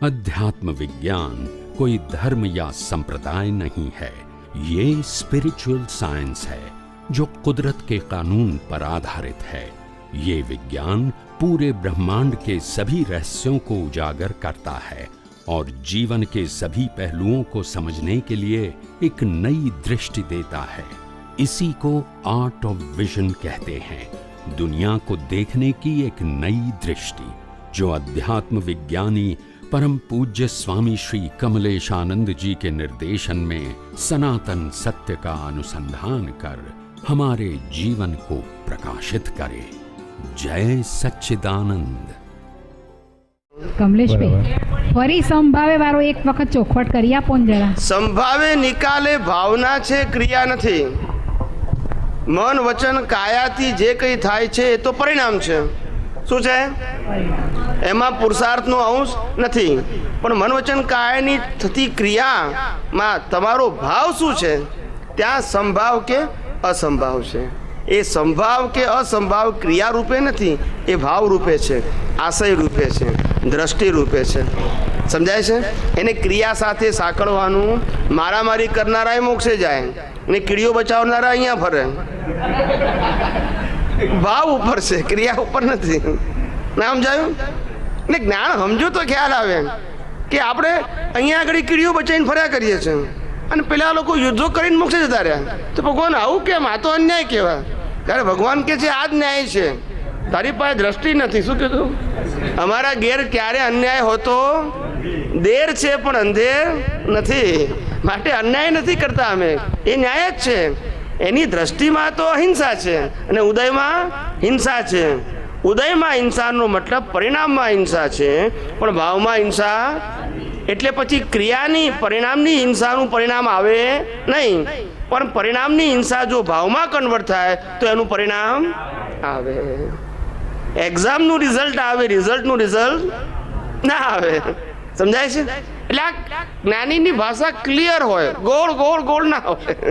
अध्यात्म विज्ञान कोई धर्म या संप्रदाय नहीं है, ये स्पिरिचुअल साइंस है जो कुदरत के कानून पर आधारित है। ये विज्ञान पूरे ब्रह्मांड के सभी रहस्यों को उजागर करता है और जीवन के सभी पहलुओं को समझने के लिए एक नई दृष्टि देता है। इसी को आर्ट ऑफ विजन कहते हैं, दुनिया को देखने की एक नई दृष्टि, जो अध्यात्म विज्ञानी परम पूज्य स्वामी श्री कमलेशानंद जी के निर्देशन में सनातन सत्य का अनुसंधान कर हमारे जीवन को प्रकाशित करे। जय सच्चिदानंद। कमलेश भाई फरी संभावे वारो एक वखत चोखवट करी आपो ने जरा। संभावे निकाले भावना छे, क्रिया નથી। મન વચન કાયાથી જે કંઈ થાય છે એ તો પરિણામ છે। શું છે? એમાં પુરુષાર્થનો અંશ નથી, પણ મન વચન કાયાની થતી ક્રિયામાં તમારો ભાવ શું છે? ત્યાં સંભાવ કે અસંભાવ છે। એ સંભાવ કે અસંભાવ ક્રિયા રૂપે નથી, એ ભાવ રૂપે છે, આશય રૂપે છે, દ્રષ્ટિ રૂપે છે। સમજાય છે? એને ક્રિયા સાથે સાંકળવાનું। મારામારી કરનારાય મોક્ષે જાય ને કીડીઓ બચાવનારા અહીંયા ફરે। ભાવ ઉપર છે, ક્રિયા ઉપર નથી। ના સમજાયું ને? જ્ઞાન સમજો તો ખ્યાલ આવે કે આપણે અહીંયા આગળ કીડીઓ બચાવીને ફર્યા કરીએ છીએ અને પેલા લોકો યુદ્ધો કરીને મોક્ષે જતા રહ્યા। તો ભગવાન આવું કેમ? આ તો અન્યાય કહેવાય। ત્યારે ભગવાન કે છે આ જ ન્યાય છે, તારી પાસે દ્રષ્ટિ નથી। શું કીધું? અમારા ઘેર ક્યારે અન્યાય હોતો દેર છે પણ અંધેર નથી, માટે અન્યાય નથી કરતા અમે, એ ન્યાય જ છે। એની દ્રષ્ટિમાં તો અહિંસા છે અને ઉદયમાં હિંસા છે। ઉદયમાં હિંસાનો મતલબ પરિણામમાં હિંસા છે, પણ ભાવમાં હિંસા। એટલે પછી ક્રિયાની પરિણામની હિંસાનું પરિણામ આવે નહીં, પણ પરિણામની હિંસા જો ભાવમાં કન્વર્ટ થાય તો એનું પરિણામ આવે। એક્ઝામનું રિઝલ્ટ આવે, રિઝલ્ટનું રિઝલ્ટ ના આવે। સમજાય છે? એટલે આ જ્ઞાનીની ભાષા ક્લિયર હોય, ગોળ ગોળ ગોળ ના હોય।